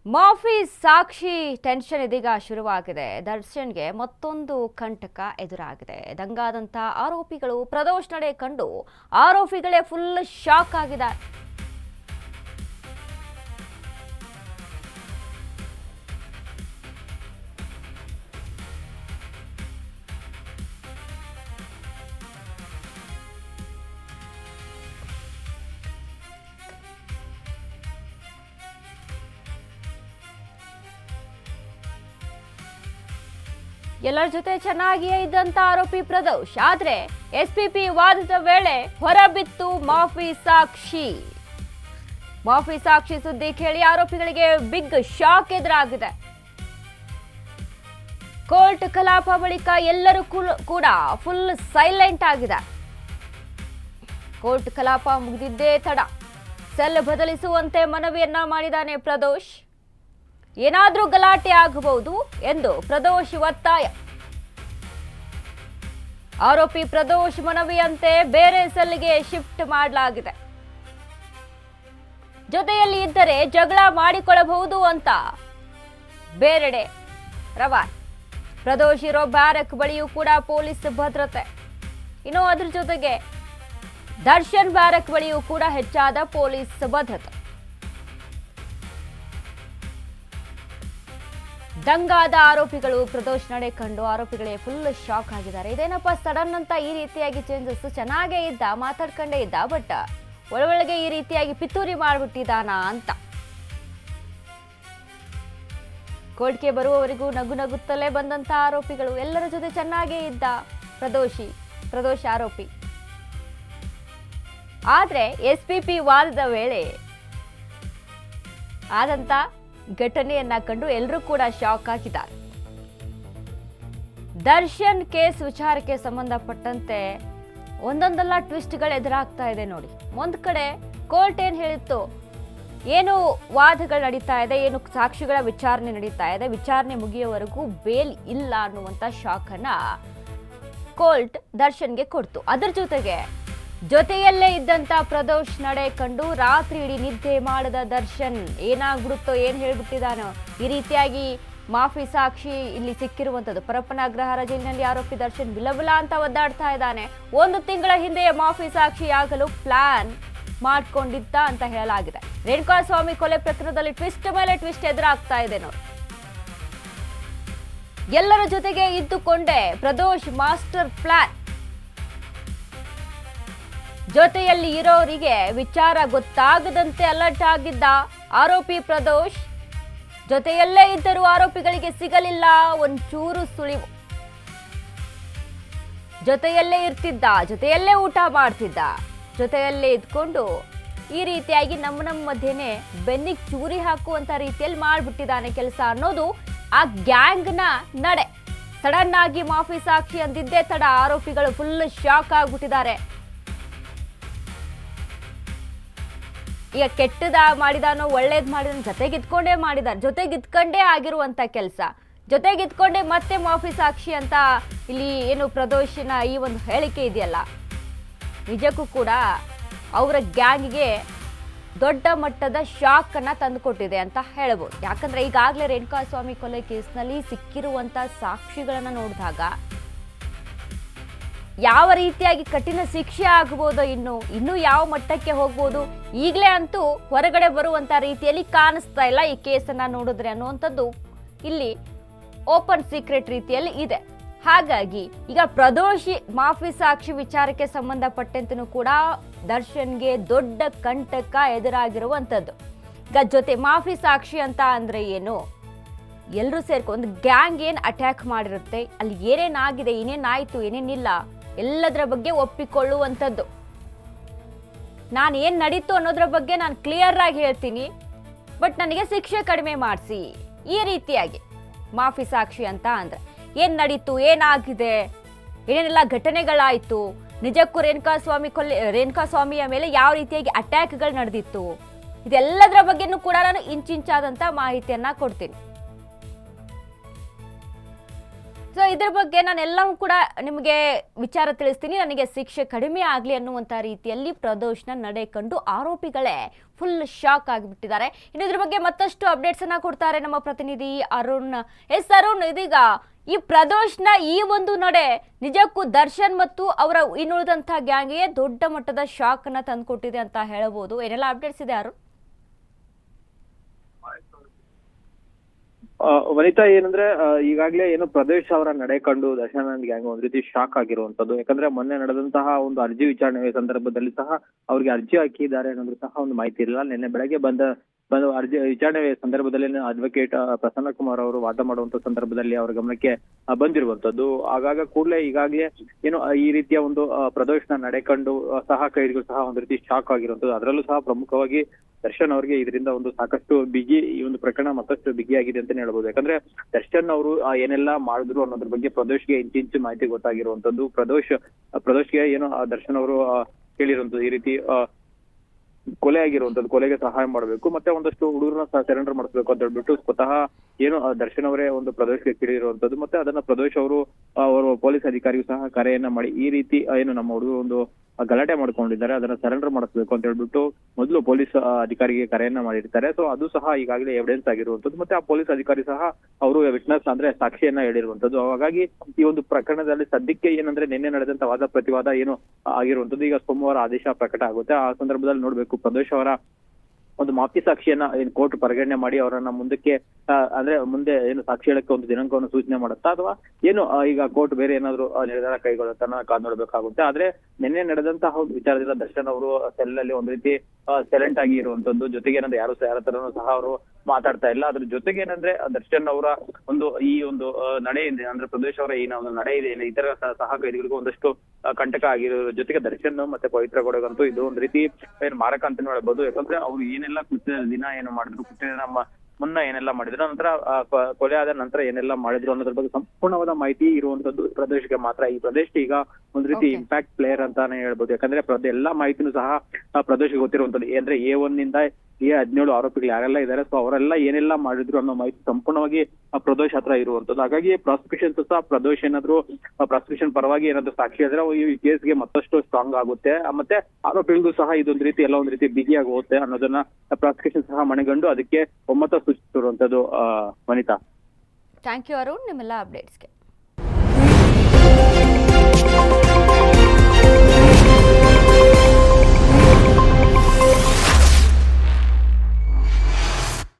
ಮಾಫಿ ಸಾಕ್ಷಿ tension ಇದೀಗ ಶುರುವಾಗಿದೆ. ದರ್ಶನ್ಗೆ ಮತ್ತೊಂದು ಕಂಟಕ ಎದುರಾಗಿದೆ. ದಂಗಾದಂತ ಆರೋಪಿಗಳು ಪ್ರದೋಷ್ ನಡೆ ಕಂಡು ಆರೋಪಿಗಳೇ ಫುಲ್ ಶಾಕ್ ಆಗಿದ್ದಾರೆ. ಎಲ್ಲರ ಜೊತೆ ಚೆನ್ನಾಗಿಯೇ ಇದ್ದಂತ ಆರೋಪಿ ಪ್ರದೋಷ್, ಆದ್ರೆ ಎಸ್ಪಿಪಿ ವಾದದ ವೇಳೆ ಹೊರಬಿತ್ತು ಮಾಫಿ ಸಾಕ್ಷಿ. ಮಾಫಿ ಸಾಕ್ಷಿ ಸುದ್ದಿ ಕೇಳಿ ಆರೋಪಿಗಳಿಗೆ ಬಿಗ್ ಶಾಕ್ ಎದುರಾಗಿದೆ. ಕೋರ್ಟ್ ಕಲಾಪ ಬಳಿಕ ಎಲ್ಲರೂ ಕೂಡ ಫುಲ್ ಸೈಲೆಂಟ್ ಆಗಿದೆ. ಕೋರ್ಟ್ ಕಲಾಪ ಮುಗಿದಿದ್ದೇ ತಡ ಸೆಲ್ ಬದಲಿಸುವಂತೆ ಮನವಿಯನ್ನ ಮಾಡಿದ್ದಾನೆ ಪ್ರದೋಷ್. ಏನಾದ್ರೂ ಗಲಾಟೆ ಆಗಬಹುದು ಎಂದು ಪ್ರದೋಷ್ ಒತ್ತಾಯ. ಆರೋಪಿ ಪ್ರದೋಷ್ ಮನವಿಯಂತೆ ಬೇರೆ ಸೆಲ್ಗೆ ಶಿಫ್ಟ್ ಮಾಡಲಾಗಿದೆ. ಜೊತೆಯಲ್ಲಿ ಇದ್ದರೆ ಜಗಳ ಮಾಡಿಕೊಳ್ಳಬಹುದು ಅಂತ ಬೇರೆಡೆ ರವಾನೆ. ಪ್ರದೋಷ್ ಇರೋ ಬ್ಯಾರಕ್ ಬಳಿಯೂ ಕೂಡ ಪೊಲೀಸ್ ಭದ್ರತೆ. ಇನ್ನು ಅದರ ಜೊತೆಗೆ ದರ್ಶನ್ ಬ್ಯಾರಕ್ ಬಳಿಯೂ ಕೂಡ ಹೆಚ್ಚಾದ ಪೊಲೀಸ್ ಭದ್ರತೆ. ದಂಗಾದ ಆರೋಪಿಗಳು ಪ್ರದೋಷ್ ನಡೆ ಕಂಡು ಆರೋಪಿಗಳೇ ಫುಲ್ ಶಾಕ್ ಆಗಿದ್ದಾರೆ. ಇದೇನಪ್ಪ ಸಡನ್ ಅಂತ ಈ ರೀತಿಯಾಗಿ ಚೇಂಜಸ್, ಚೆನ್ನಾಗೇ ಇದ್ದ, ಮಾತಾಡ್ಕೊಂಡೇ ಇದ್ದ, ಬಟ್ ಒಳಗೆ ಈ ರೀತಿಯಾಗಿ ಪಿತೂರಿ ಮಾಡ್ಬಿಟ್ಟಿದಾನ ಅಂತ. ಕೋರ್ಟ್ಗೆ ಬರುವವರೆಗೂ ನಗು ನಗುತ್ತಲೇ ಬಂದಂತ ಆರೋಪಿಗಳು, ಎಲ್ಲರ ಜೊತೆ ಚೆನ್ನಾಗೇ ಇದ್ದ ಪ್ರದೋಷ್ ಆರೋಪಿ. ಆದ್ರೆ ಎಸ್ಪಿಪಿ ವಾದದ ವೇಳೆ ಆದಂತ ಘಟನೆಯನ್ನ ಕಂಡು ಎಲ್ಲರೂ ಕೂಡ ಶಾಕ್ ಆಗಿದ್ದಾರೆ. ದರ್ಶನ್ ಕೇಸ್ ವಿಚಾರಕ್ಕೆ ಸಂಬಂಧಪಟ್ಟಂತೆ ಒಂದೊಂದಲ್ಲ ಟ್ವಿಸ್ಟ್ಗಳು ಎದುರಾಗ್ತಾ ಇದೆ ನೋಡಿ. ಒಂದ್ ಕಡೆ ಕೋರ್ಟ್ ಏನ್ ಹೇಳಿತ್ತು, ಏನು ವಾದಗಳು ನಡೀತಾ ಇದೆ, ಏನು ಸಾಕ್ಷಿಗಳ ವಿಚಾರಣೆ ನಡೀತಾ ಇದೆ, ವಿಚಾರಣೆ ಮುಗಿಯುವವರೆಗೂ ಬೇಲ್ ಇಲ್ಲ ಅನ್ನುವಂತ ಶಾಕ್ ಅನ್ನ ಕೋರ್ಟ್ ದರ್ಶನ್ಗೆ ಕೊಡ್ತು. ಅದರ ಜೊತೆಯಲ್ಲೇ ಇದ್ದಂತ ಪ್ರದೋಷ್ ನಡೆ ಕಂಡು ರಾತ್ರಿ ಇಡೀ ನಿದ್ದೆ ಮಾಡದ ದರ್ಶನ್ ಏನಾಗ್ಬಿಡುತ್ತೋ, ಏನ್ ಹೇಳ್ಬಿಟ್ಟಿದಾನೋ, ಈ ರೀತಿಯಾಗಿ ಮಾಫಿ ಸಾಕ್ಷಿ ಇಲ್ಲಿ ಸಿಕ್ಕಿರುವಂತದ್ದು. ಪರಪ್ಪನ ಅಗ್ರಹಾರ ಜೈಲಿನಲ್ಲಿ ಆರೋಪಿ ದರ್ಶನ್ ವಿಲವಿಲ ಅಂತ ಒದ್ದಾಡ್ತಾ ಇದ್ದಾನೆ. 1 ತಿಂಗಳ ಹಿಂದೆ ಮಾಫಿ ಸಾಕ್ಷಿ ಆಗಲು ಪ್ಲಾನ್ ಮಾಡ್ಕೊಂಡಿದ್ದ ಅಂತ ಹೇಳಲಾಗಿದೆ. ರೇಣುಕಾಸ್ವಾಮಿ ಕೊಲೆ ಪ್ರಕರಣದಲ್ಲಿ ಟ್ವಿಸ್ಟ್ ಮೇಲೆ ಟ್ವಿಸ್ಟ್ ಎದುರಾಗ್ತಾ ಇದೆ ನೋಡಿ. ಎಲ್ಲರ ಜೊತೆಗೆ ಇದ್ದುಕೊಂಡೇ ಪ್ರದೋಷ್ ಮಾಸ್ಟರ್ ಪ್ಲಾನ್. ಜೊತೆಯಲ್ಲಿ ಇರೋರಿಗೆ ವಿಚಾರ ಗೊತ್ತಾಗದಂತೆ ಅಲರ್ಟ್ ಆಗಿದ್ದ ಆರೋಪಿ ಪ್ರದೋಷ್. ಜೊತೆಯಲ್ಲೇ ಇದ್ದರೂ ಆರೋಪಿಗಳಿಗೆ ಸಿಗಲಿಲ್ಲ ಒಂಚೂರು ಸುಳಿವು. ಜೊತೆಯಲ್ಲೇ ಇರ್ತಿದ್ದ, ಜೊತೆಯಲ್ಲೇ ಊಟ ಮಾಡ್ತಿದ್ದ, ಜೊತೆಯಲ್ಲೇ ಇದ್ಕೊಂಡು ಈ ರೀತಿಯಾಗಿ ನಮ್ಮ ಮಧ್ಯೆನೆ ಬೆನ್ನಿಗೆ ಚೂರಿ ಹಾಕುವಂತ ರೀತಿಯಲ್ಲಿ ಮಾಡ್ಬಿಟ್ಟಿದ್ದಾನೆ ಕೆಲಸ ಅನ್ನೋದು ಆ ಗ್ಯಾಂಗ್ನ ನಡೆ. ಸಡನ್ ಆಗಿ ಮಾಫಿ ಸಾಕ್ಷಿ ಅಂದಿದ್ದೇ ತಡ ಆರೋಪಿಗಳು ಫುಲ್ ಶಾಕ್ ಆಗ್ಬಿಟ್ಟಿದ್ದಾರೆ. ಈಗ ಕೆಟ್ಟದ ಮಾಡಿದಾನೋ ಒಳ್ಳೇದ್ ಮಾಡಿದಾನೋ ಜೊತೆಗಿದ್ಕೊಂಡೇ ಮಾಡಿದಾರೆ, ಜೊತೆಗಿದ್ಕೊಂಡೇ ಆಗಿರುವಂತ ಕೆಲಸ, ಜೊತೆಗಿದ್ಕೊಂಡೇ ಮತ್ತೆ ಮಾಫಿ ಸಾಕ್ಷಿ ಅಂತ ಇಲ್ಲಿ ಏನು ಪ್ರದೋಷಿನ ಈ ಒಂದು ಹೇಳಿಕೆ ಇದೆಯಲ್ಲ, ನಿಜಕ್ಕೂ ಕೂಡ ಅವರ ಗ್ಯಾಂಗ್ಗೆ ದೊಡ್ಡ ಮಟ್ಟದ ಶಾಕ್ ಅನ್ನ ತಂದುಕೊಟ್ಟಿದೆ ಅಂತ ಹೇಳ್ಬೋದು. ಯಾಕಂದ್ರೆ ಈಗಾಗಲೇ ರೇಣುಕಾಸ್ವಾಮಿ ಕೊಲೆ ಕೇಸ್ನಲ್ಲಿ ಸಿಕ್ಕಿರುವಂತ ಸಾಕ್ಷಿಗಳನ್ನ ನೋಡಿದಾಗ ಯಾವ ರೀತಿಯಾಗಿ ಕಠಿಣ ಶಿಕ್ಷೆ ಆಗಬಹುದೋ, ಇನ್ನು ಯಾವ ಮಟ್ಟಕ್ಕೆ ಹೋಗ್ಬೋದು, ಈಗಲೇ ಅಂತೂ ಹೊರಗಡೆ ಬರುವಂತ ರೀತಿಯಲ್ಲಿ ಕಾಣಿಸ್ತಾ ಇಲ್ಲ ಈ ಕೇಸನ್ನ ನೋಡಿದ್ರೆ ಅನ್ನುವಂಥದ್ದು ಇಲ್ಲಿ ಓಪನ್ ಸೀಕ್ರೆಟ್ ರೀತಿಯಲ್ಲಿ ಇದೆ. ಹಾಗಾಗಿ ಈಗ ಪ್ರದೋಷಿ ಮಾಫಿ ಸಾಕ್ಷಿ ವಿಚಾರಕ್ಕೆ ಸಂಬಂಧಪಟ್ಟಂತೆನೂ ಕೂಡ ದರ್ಶನ್ಗೆ ದೊಡ್ಡ ಕಂಟಕ ಎದುರಾಗಿರುವಂಥದ್ದು. ಈಗ ಜೊತೆ ಮಾಫಿ ಸಾಕ್ಷಿ ಅಂತ ಅಂದ್ರೆ ಏನು, ಎಲ್ಲರೂ ಸೇರ್ಕೊಂಡು ಒಂದು ಗ್ಯಾಂಗ್ ಏನ್ ಅಟ್ಯಾಕ್ ಮಾಡಿರುತ್ತೆ, ಅಲ್ಲಿ ಏನೇನಾಗಿದೆ, ಏನೇನಾಯ್ತು, ಏನೇನಿಲ್ಲ ಎಲ್ಲದರ ಬಗ್ಗೆ ಒಪ್ಪಿಕೊಳ್ಳುವಂಥದ್ದು. ನಾನು ಏನ್ ನಡೀತು ಅನ್ನೋದ್ರ ಬಗ್ಗೆ ನಾನು ಕ್ಲಿಯರ್ ಆಗಿ ಹೇಳ್ತೀನಿ, ಬಟ್ ನನಗೆ ಶಿಕ್ಷೆ ಕಡಿಮೆ ಮಾಡಿಸಿ, ಈ ರೀತಿಯಾಗಿ ಮಾಫಿ ಸಾಕ್ಷಿ ಅಂತ ಅಂದ್ರೆ ಏನ್ ನಡೀತು, ಏನಾಗಿದೆ, ಏನೇನೆಲ್ಲ ಘಟನೆಗಳಾಯ್ತು, ನಿಜಕ್ಕೂ ರೇಣುಕಾಸ್ವಾಮಿಯ ಮೇಲೆ ಯಾವ ರೀತಿಯಾಗಿ ಅಟ್ಯಾಕ್ಗಳು ನಡೆದಿತ್ತು, ಇದೆಲ್ಲದರ ಬಗ್ಗೆನೂ ಕೂಡ ನಾನು ಇಂಚಿಂಚಾದಂತ ಮಾಹಿತಿಯನ್ನ ಕೊಡ್ತೀನಿ. ಸೊ ಇದ್ರ ಬಗ್ಗೆ ನಾನೆಲ್ಲವೂ ಕೂಡ ನಿಮಗೆ ವಿಚಾರ ತಿಳಿಸ್ತೀನಿ, ನನಗೆ ಶಿಕ್ಷೆ ಕಡಿಮೆ ಆಗಲಿ ಅನ್ನುವಂಥ ರೀತಿಯಲ್ಲಿ ಪ್ರದೋಷ್ನ ನಡೆ ಕಂಡು ಆರೋಪಿಗಳೇ ಫುಲ್ ಶಾಕ್ ಆಗಿಬಿಟ್ಟಿದ್ದಾರೆ. ಇನ್ನು ಇದ್ರ ಬಗ್ಗೆ ಮತ್ತಷ್ಟು ಅಪ್ಡೇಟ್ಸ್ ಅನ್ನ ಕೊಡ್ತಾರೆ ನಮ್ಮ ಪ್ರತಿನಿಧಿ ಅರುಣ್. ಅರುಣ್, ಇದೀಗ ಈ ಪ್ರದೋಷ್ನ ಈ ಒಂದು ನಡೆ ನಿಜಕ್ಕೂ ದರ್ಶನ್ ಮತ್ತು ಅವರ ಇನ್ನುಳಿದಂತಹ ಗ್ಯಾಂಗ್ಗೆ ದೊಡ್ಡ ಮಟ್ಟದ ಶಾಕ್ ಅನ್ನ ತಂದುಕೊಟ್ಟಿದೆ ಅಂತ ಹೇಳಬಹುದು. ಏನೆಲ್ಲ ಅಪ್ಡೇಟ್ಸ್ ಇದೆ ಅರುಣ್? ವನಿತಾ, ಏನಂದ್ರೆ ಈಗಾಗಲೇ ಏನು ಪ್ರದೇಶ್ ಅವರ ನಡೆ ಕಂಡು ದರ್ಶನ್ ಗ್ಯಾಂಗ್ ಒಂದ್ ರೀತಿ ಶಾಕ್ ಆಗಿರುವಂತದ್ದು. ಯಾಕಂದ್ರೆ ಮೊನ್ನೆ ನಡೆದಂತಹ ಒಂದು ಅರ್ಜಿ ವಿಚಾರಣೆ ಸಂದರ್ಭದಲ್ಲಿ ಸಹ ಅವ್ರಿಗೆ ಅರ್ಜಿ ಹಾಕಿದ್ದಾರೆ ಅನ್ನೋದು ಸಹ ಒಂದು ಮಾಹಿತಿ ಇರಲಿಲ್ಲ. ನಿನ್ನೆ ಬೆಳಗ್ಗೆ ಬಂದ ಅರ್ಜಿ ವಿಚಾರಣೆ ಸಂದರ್ಭದಲ್ಲಿ ಅಡ್ವೊಕೇಟ್ ಪ್ರಸನ್ನ ಕುಮಾರ್ ಅವರು ವಾದ ಮಾಡುವಂತ ಸಂದರ್ಭದಲ್ಲಿ ಅವರ ಗಮನಕ್ಕೆ ಬಂದಿರುವಂತದ್ದು. ಆಗಾಗ ಕೂಡಲೇ ಈಗಾಗಲೇ ಏನು ಈ ರೀತಿಯ ಒಂದು ಪ್ರದೋಷನ ನಡೆ ಕಂಡು ಸಹ ಕೈದಿಗಳು ಸಹ ಒಂದು ರೀತಿ ಶಾಕ್ ಆಗಿರುವಂತದ್ದು. ಅದರಲ್ಲೂ ಸಹ ಪ್ರಮುಖವಾಗಿ ದರ್ಶನ್ ಅವರಿಗೆ ಇದರಿಂದ ಒಂದು ಸಾಕಷ್ಟು ಬಿಗಿ, ಈ ಒಂದು ಪ್ರಕರಣ ಮತ್ತಷ್ಟು ಬಿಗಿಯಾಗಿದೆ ಅಂತಾನೆ ಹೇಳ್ಬೋದು. ಯಾಕಂದ್ರೆ ದರ್ಶನ್ ಅವರು ಏನೆಲ್ಲ ಮಾಡಿದ್ರು ಅನ್ನೋದ್ರ ಬಗ್ಗೆ ಪ್ರದೋಷ್ಗೆ ಇಂಚಿಂಚು ಮಾಹಿತಿ ಗೊತ್ತಾಗಿರುವಂತದ್ದು. ಪ್ರದೋಷ್ಗೆ ಏನು ದರ್ಶನ್ ಅವರು ಹೇಳಿರುವಂತದ್ದು ಈ ರೀತಿ ಕೊಲೆ ಆಗಿರುವಂತದ್ದು, ಕೊಲೆಗೆ ಸಹಾಯ ಮಾಡಬೇಕು, ಮತ್ತೆ ಒಂದಷ್ಟು ಹುಡುಗರನ್ನ ಸಹ ಸರೆಂಡರ್ ಮಾಡಿಸ್ಬೇಕು ಅಂತ ಹೇಳ್ಬಿಟ್ಟು ಸ್ವತಃ ಏನು ದರ್ಶನ್ ಅವರೇ ಒಂದು ಪ್ರದೋಷ್ಗೆ ಕೇಳಿರುವಂತದ್ದು. ಮತ್ತೆ ಅದನ್ನ ಪ್ರದೋಷ್ ಅವರು ಪೊಲೀಸ್ ಅಧಿಕಾರಿಗೂ ಸಹ ಕರೆಯನ್ನ ಮಾಡಿ ಈ ರೀತಿ ಏನು ನಮ್ಮ ಹುಡುಗರು ಒಂದು ಗಲಾಟೆ ಮಾಡ್ಕೊಂಡಿದ್ದಾರೆ, ಅದನ್ನ ಸರೆಂಡರ್ ಮಾಡಿಸ್ಬೇಕು ಅಂತ ಹೇಳ್ಬಿಟ್ಟು ಮೊದಲು ಪೊಲೀಸ್ ಅಧಿಕಾರಿಗೆ ಕರೆಯನ್ನ ಮಾಡಿರ್ತಾರೆ. ಸೊ ಅದು ಸಹ ಈಗಾಗಲೇ ಎವಿಡೆನ್ಸ್ ಆಗಿರುವಂತದ್ದು. ಮತ್ತೆ ಆ ಪೊಲೀಸ್ ಅಧಿಕಾರಿ ಸಹ ಅವರು ವಿಟ್ನೆಸ್ ಅಂದ್ರೆ ಸಾಕ್ಷಿಯನ್ನ ಹೇಳಿರುವಂತದ್ದು. ಹಾಗಾಗಿ ಈ ಒಂದು ಪ್ರಕರಣದಲ್ಲಿ ಸದ್ಯಕ್ಕೆ ಏನಂದ್ರೆ ನಿನ್ನೆ ನಡೆದಂತ ವಾದ ಪ್ರತಿವಾದ ಏನು ಆಗಿರುವಂತದ್ದು, ಈಗ ಸೋಮವಾರ ಆದೇಶ ಪ್ರಕಟ ಆಗುತ್ತೆ. ಆ ಸಂದರ್ಭದಲ್ಲಿ ನೋಡ್ಬೇಕು ಪ್ರದೋಷ್ ಅವರ ಒಂದು ಮಾಪಿ ಸಾಕ್ಷಿಯನ್ನ ಏನು ಕೋರ್ಟ್ ಪರಿಗಣನೆ ಮಾಡಿ ಅವರನ್ನ ಮುಂದಕ್ಕೆ ಅಂದ್ರೆ ಮುಂದೆ ಏನು ಸಾಕ್ಷಿ ಹೇಳಕ್ಕೆ ಒಂದು ದಿನಾಂಕವನ್ನು ಸೂಚನೆ ಮಾಡುತ್ತಾ, ಅಥವಾ ಏನು ಈಗ ಕೋರ್ಟ್ ಬೇರೆ ಏನಾದ್ರು ನಿರ್ಧಾರ ಕೈಗೊಳ್ಳುತ್ತಾನ ಕಾದ್ ನೋಡ್ಬೇಕಾಗುತ್ತೆ. ಆದ್ರೆ ನಿನ್ನೆ ನಡೆದಂತಹ ಒಂದು ವಿಚಾರದಿಂದ ದರ್ಶನ್ ಅವರು ಸೆಲ್ ಅಲ್ಲಿ ಒಂದ್ ರೀತಿ ಸೈಲೆಂಟ್ ಆಗಿ ಇರುವಂತದ್ದು. ಜೊತೆಗೆ ಏನಂದ್ರೆ ಯಾರ ಹತ್ರನೂ ಸಹ ಅವರು ಮಾತಾಡ್ತಾ ಇಲ್ಲ. ಅದ್ರ ಜೊತೆಗೆ ಏನಂದ್ರೆ ದರ್ಶನ್ ಅವರ ಒಂದು ಈ ಒಂದು ನಡೆ ಇದೆ ಅಂದ್ರೆ ಪ್ರದೇಶ್ ಅವರ ಈ ಒಂದು ನಡೆ ಇದೆ, ಇತರ ಸಹ ಕೈದಿಗಳಿಗೂ ಒಂದಷ್ಟು ಕಂಟಕ ಆಗಿರೋದ್ರ ಜೊತೆಗೆ ದರ್ಶನ್ ಮತ್ತೆ ಪವಿತ್ರ ಗೌಡಗಂತೂ ಇದು ಒಂದ್ ರೀತಿ ಏನು ಮಾರಕ ಅಂತಾನೆ ಹೇಳ್ಬೋದು. ಯಾಕಂದ್ರೆ ಅವ್ರು ಏನೆಲ್ಲ ಕೃತ್ಯದ ದಿನ ಏನು ಮಾಡಿದ್ರು, ಕೃತ್ಯದ ನಮ್ಮ ಮುನ್ನ ಏನೆಲ್ಲ ಮಾಡಿದ್ರು, ನಂತರ ಕೊಲೆ ಆದ ನಂತರ ಏನೆಲ್ಲ ಮಾಡಿದ್ರು ಅನ್ನೋದ್ರ ಬಗ್ಗೆ ಸಂಪೂರ್ಣವಾದ ಮಾಹಿತಿ ಇರುವಂತದ್ದು ಪ್ರದೇಶಕ್ಕೆ ಮಾತ್ರ. ಈ ಪ್ರದೇಶ ಈಗ ಒಂದ್ ರೀತಿ ಇಂಪ್ಯಾಕ್ಟ್ ಪ್ಲೇಯರ್ ಅಂತಾನೆ ಹೇಳ್ಬೋದು. ಯಾಕಂದ್ರೆ ಎಲ್ಲಾ ಮಾಹಿತಿನೂ ಸಹ ಪ್ರದೇಶಕ್ಕೆ ಗೊತ್ತಿರುವಂತದ್ದು. ಅಂದ್ರೆ A1 ನಿಂದ A17 ಆರೋಪಿಗಳು ಯಾರೆಲ್ಲ ಇದ್ದಾರೆ, ಸೊ ಅವರೆಲ್ಲ ಏನೆಲ್ಲ ಮಾಡಿದ್ರು ಅನ್ನೋ ಮಾಹಿತಿ ಸಂಪೂರ್ಣವಾಗಿ ಪ್ರದೋಷ್ ಹತ್ರ ಇರುವಂತದ್ದು. ಹಾಗಾಗಿ ಪ್ರಾಸಿಕ್ಯೂಷನ್ ಸಹ ಪ್ರದೋಷ್ ಏನಾದ್ರು ಪ್ರಾಸಿಕ್ಯೂಷನ್ ಪರವಾಗಿ ಏನಾದ್ರು ಸಾಕ್ಷಿ ಆದ್ರೆ ಈ ಕೇಸ್ಗೆ ಮತ್ತಷ್ಟು ಸ್ಟ್ರಾಂಗ್ ಆಗುತ್ತೆ. ಮತ್ತೆ ಆರೋಪಿಗಳಿಗೂ ಸಹ ಇದೊಂದ್ ರೀತಿ ಎಲ್ಲ ಒಂದ್ ರೀತಿ ಬಿಗಿಯಾಗಿ ಹೋಗುತ್ತೆ ಅನ್ನೋದನ್ನ ಪ್ರಾಸಿಕ್ಯೂಷನ್ ಸಹ ಮನೆಗಂಡು ಅದಕ್ಕೆ ಒಮ್ಮತ ಸೂಚಿಸಿರುವಂತದ್ದು. ವನಿತಾ, ಥ್ಯಾಂಕ್ ಯು ಅರುಣ್ ನಿಮ್ಮೆಲ್ಲ ಅಪ್ಡೇಟ್ಸ್ಗೆ.